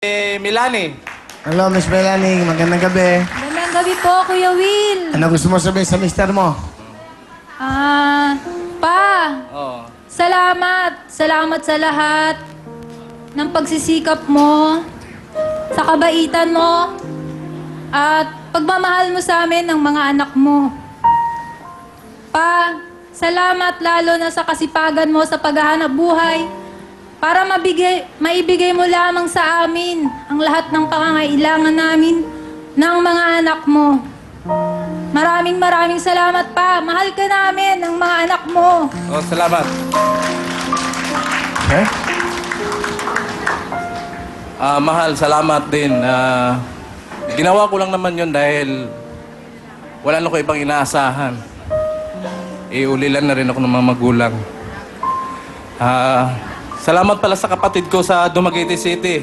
Melanie. Hello, Miss Melanie. Magandang gabi. Magandang gabi po, Kuya Will. Ano gusto mo sabihin sa mister mo? Oh. Salamat. Salamat sa lahat ng pagsisikap mo, sa kabaitan mo, at pagmamahal mo sa amin ng mga anak mo. Pa, salamat lalo na sa kasipagan mo sa paghahanap buhay para maibigay mo lamang sa amin ang lahat ng pangangailangan namin ng mga anak mo. Maraming salamat pa. Mahal ka namin ng mga anak mo. Oh, salamat. Okay? Mahal, salamat din. Ginawa ko lang naman yun dahil wala na ko ibang inaasahan. Ulilan na rin ako ng mga magulang. Salamat pala sa kapatid ko sa Dumaguete City.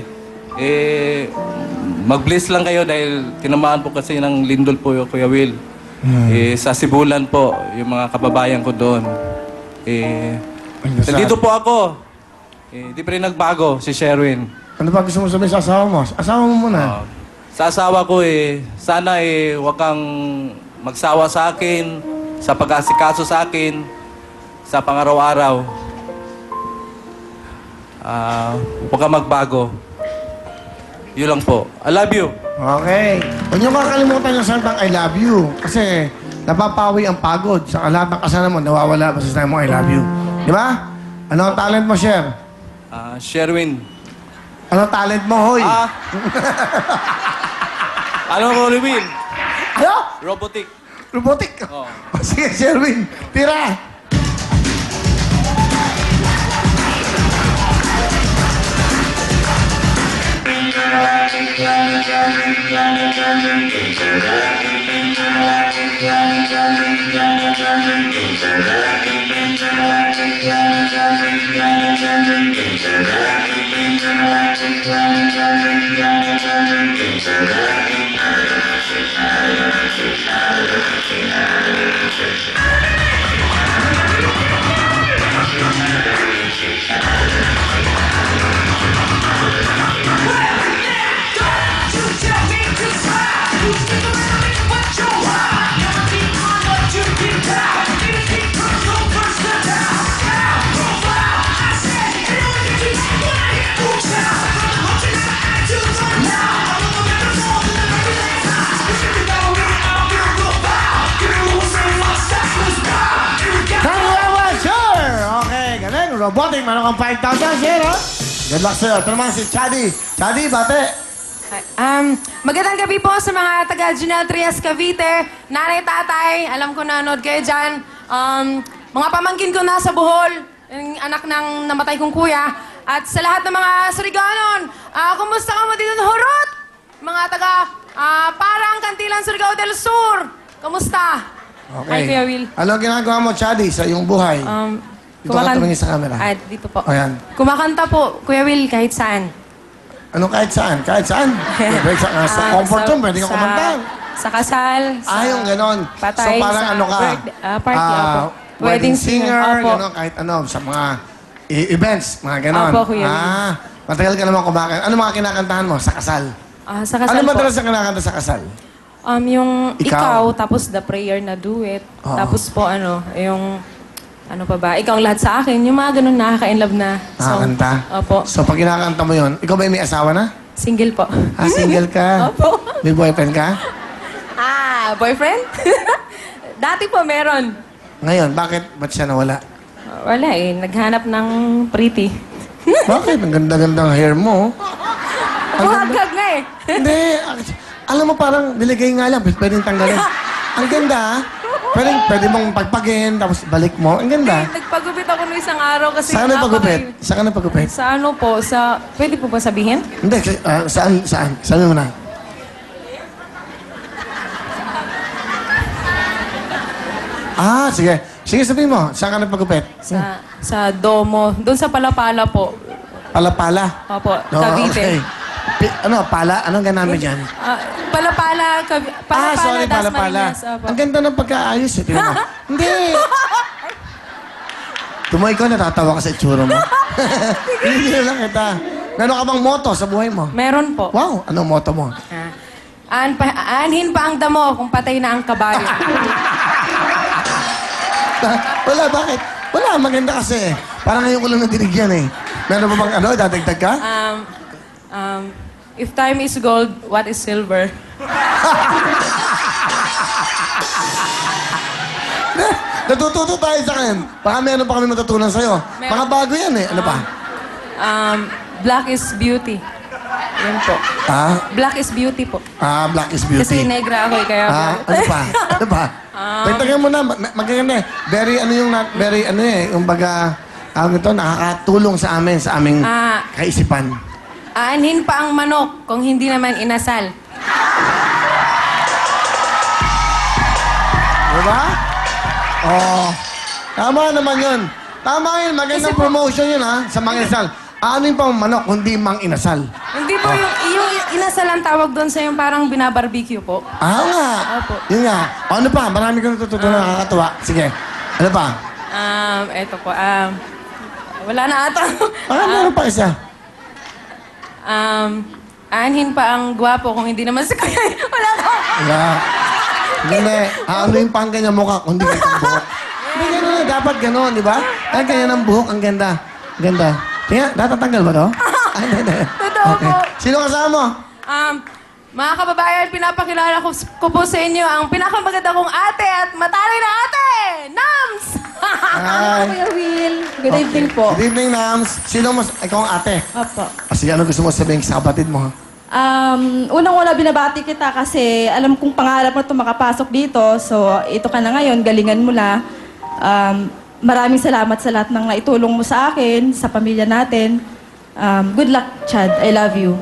Mag-bless lang kayo dahil tinamaan po kasi ng lindol po yung Kuya Will. Sa Sibulan po, yung mga kababayan ko doon. Nandito po ako. Di pa rin nagbago si Sherwin. Ano ba gusto mo sabihin sa asawa mo? Asawa mo muna. Sa asawa ko sana huwag kang magsawa sa akin, sa pag-asikaso sa akin, sa pangaraw-araw. Huwag kang magbago. Yun lang po. I love you. Okay. Huwag niyo kakalimutan yung salitang I love you. Kasi napapawi ang pagod. Sa lahat ng kasana mo, nawawala basta sinabi mo I love you. Di ba? Ano ang talent mo, Sher? Sherwin. Ano ang talent mo, hoy? Ano ko, Will? Ano? Robotic. Robotic? Oo. Sige, Sherwin. Tira! Robotic, meron kang 5,000, Sher, ha? Good luck sa'yo. Ito naman si Chadi. Chadi, bate. Magandang gabi po sa mga taga Junel Trias Cavite, nanay, tatay, alam ko nanood kayo dyan. Mga pamangkin ko nasa Bohol, yung anak ng namatay kong kuya. At sa lahat ng mga Suriganon, kumusta ka mo dito ng Horot? Mga taga Parang Kantilan, Surigao del Sur. Kumusta? Okay. Hi, Kuya Will. Ano ang ginagawa mo, Chadi, sa iyong buhay? Dito ka tumingin sa camera. Dito po. Ayan. Kumakanta po, Kuya Will, kahit saan. Ano kahit saan? Kahit saan? Pwede sa comfort room, pwede kang kumanta. Sa kasal. Yung ganon. Patay, so parang sa ano ka? party, opo. Wedding singer, Opo. ganon, kahit ano, sa mga events, mga ganon. Opo, Kuya Will. Matagal ka naman kumakanta. Ano mga kinakantahan mo sa kasal? Sa kasal Ano po. madalas ang kinakanta sa kasal? Yung Ikaw. tapos the prayer na duet. Oo. Tapos po yung, ano pa ba? Ikaw ang lahat sa akin. Yung mga ganun nakaka-inlove na song. Nakakanta? Opo. So pag kinakanta mo yun, ikaw ba may asawa na? Single po. Single ka? Opo. May boyfriend ka? Boyfriend? Dati po meron. Ngayon, bakit? Ba't siya nawala? Wala naghanap ng pretty. Bakit? Ang ganda-gandang hair mo. Buhagag nga Hindi. Alam mo, parang niligay nga lang. Pwedeng tanggalin. Ang ganda, ah. Pwede mong pagpagin, tapos balik mo. Ang ganda. Nagpagupit ako nung isang araw kasi... Saan na pagupit? Saan ka na pagupit? Sa ano po, pwede po ba sabihin? Hindi. Saan? Sabi mo na. Sige. Sige, sabihin mo. Saan ka na pagupit? Sa Domo. Doon sa Palapala po. Palapala. Opo, No, Cavite. okay. Pala? Anong ganamit dyan? Palapala, Sorry, Das Palapala. Marinas. Opo. Ang ganda ng pagkaayos. Tingnan mo. Hindi. Tumoy ko, natatawa ka sa itsura mo. Hindi lang kita. Meron ka bang moto sa buhay mo? Meron po. Wow, anong moto mo? Aanhin pa ang damo kung patay na ang kabayo. Wala, bakit? Wala, maganda kasi. Parang ngayon ko lang nadinig yan eh. Meron ba bang ano, dadagdag ka? If time is gold, what is silver? Natututo tayo sa akin. Baka meron pa kami matutunan sa'yo. Meron. Mga bago yan eh. Ano pa? Black is beauty. Yan po. Black is beauty po. Black is beauty. Kasi negra ako eh, kaya... Ano pa? Ano pa? Tagtagan mo na. Magaganda eh. Very ano yung, very ano eh, yung baga, ito, nakakatulong sa amin, sa aming kaisipan. Aanhin pa ang manok kung hindi naman inasal. Diba? Oh. Tama naman yun. Tama yun. Magandang promotion yun ha, sa mga inasal. Ano yung pang manok, kundi mang inasal? Hindi po, yung inasal ang tawag doon sa yung parang binabarbecue po. Nga. Opo. Yun nga. Ano pa? Marami ko natutunan nakakatuwa. Sige. Ano pa? Eto po, wala na ata. Meron pa isa. Aanhin pa ang gwapo kung hindi naman si Kuya. Wala ko. Wala. Hindi. Ano yung pang ganyan mukha, kundi ganyan buhok. Hindi ganun na. Dapat ganun, di ba? Ang ganyan ang buhok, ang ganda. Ganda. Tingnan, natatanggal ba to? Hindi. Totoo po. Sino kasama mo? Mga kababayan, pinapakilala ko po sa inyo ang pinakamaganda kong ate at matalay na ate! Nams! Hi. Kuya Will, good evening po. Good evening, Nams. Sino mas, ikaw ang ate? Opo. Sige, ano gusto mo sabihin sa kapatid mo? Unang-una binabati kita kasi alam kong pangarap mo ito makapasok dito. So, ito ka na ngayon, galingan mo na. Maraming salamat sa lahat ng naitulong mo sa akin, sa pamilya natin. Good luck, Chad. I love you.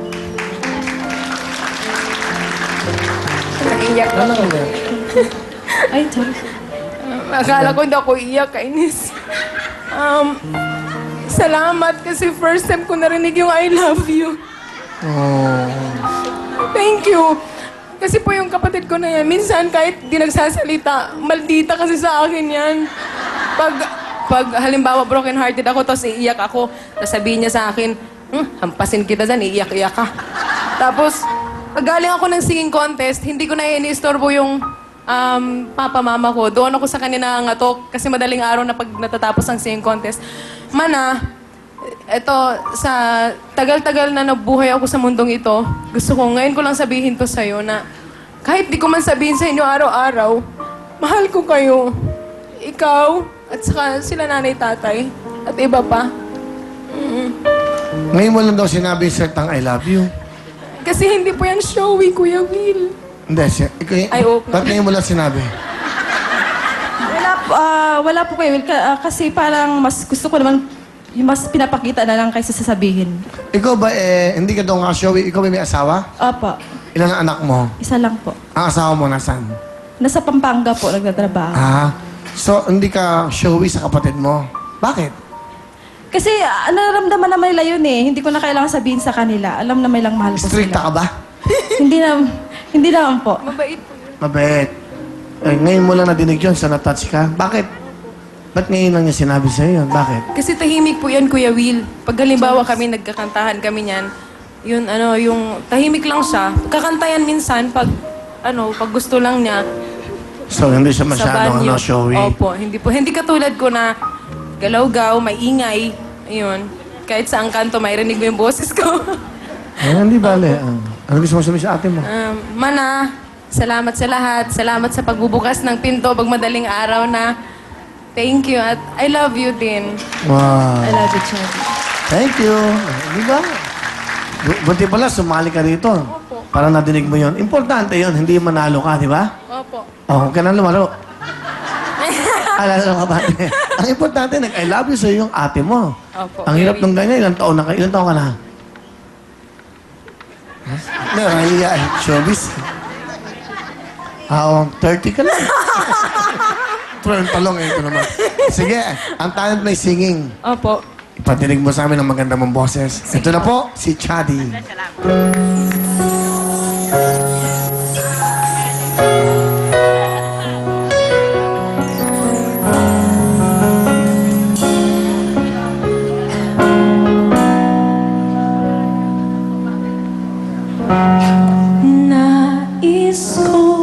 Naiyak Ano ako. lang Ay, sorry. Akala ko hindi ako iyak, kainis. Salamat kasi first time ko narinig yung I love you. Oh. Thank you. Kasi po yung kapatid ko na yan, minsan kahit di nagsasalita, maldita kasi sa akin yan. Pag halimbawa broken-hearted ako, tapos iiyak ako, tapos sabihin niya sa akin, hampasin kita dyan, iiyak-iyak ka. Tapos, pag galing ako ng singing contest, hindi ko na ini-istorbo yung papa-mama ko. Doon ako sa kanina ngatok, kasi madaling araw na pag natatapos ang singing contest. Eto, sa tagal-tagal na nabuhay ako sa mundong ito, gusto ko, ngayon ko lang sabihin to sa'yo na kahit di ko man sabihin sa inyo araw-araw, mahal ko kayo. Ikaw, at saka sila nanay, tatay, at iba pa. Ngayon mo lang daw sinabi certain I love you. Kasi hindi po yan showy, Kuya Will. Hindi, Ay, okay. Ba't ngayon mo lang sinabi? Wala po Kuya Will. Kasi parang mas gusto ko naman, yung mas pinapakita na lang kaysa sasabihin. Ikaw ba hindi ka daw nga showy? Ikaw ba may asawa? Opo. Ilan ang anak mo? Isa lang po. Ang asawa mo nasaan? Nasa Pampanga po, nagtatrabaho. So hindi ka showy sa kapatid mo? Bakit? Kasi nararamdaman naman nila yun eh. Hindi ko na kailangan sabihin sa kanila. Alam na may lang mahal ko Stricta ka sila. ba? Hindi naman po. Mabait po yun. Mabait. Ngayon mo lang nadinig yun, sa na-touch ka. Bakit? Ba't ngayon lang niya sinabi sa'yo yun? Bakit? Kasi tahimik po yan, Kuya Will. Pag halimbawa kami, nagkakantahan kami niyan, yung tahimik lang siya. Kakanta yan minsan pag gusto lang niya. So hindi siya Sa masyadong banyo. showy. Opo, hindi po. Hindi katulad ko na galaw-gaw, maingay. Ayun. Kahit sa kanto, may rinig mo yung boses ko. Hindi bale. Ano gusto mo sabihin sa ate mo? Mana, salamat sa lahat. Salamat sa pagbubukas ng pinto pag madaling araw na. Thank you at I love you din. Wow. I love you, Chad. Thank you. Di ba? Buti pala, sumali ka rito. Para nadinig mo yon. Importante yon, hindi manalo ka, di ba? Opo. Huwag ka na lumaro. Alala ka ba? Ang importante, I love you sa'yo yung ate mo. Opo. Ang hirap nung ganyan, ilang taon na ka? Ilang taon ka na? Hindi, nahiya eh. Showbiz. 30 ka lang. Tulang talong eh, ito naman. Sige, ang talent may singing. Opo. Ipatinig mo sa amin ang maganda mong boses. Ito na po, si Chadi. Nais ko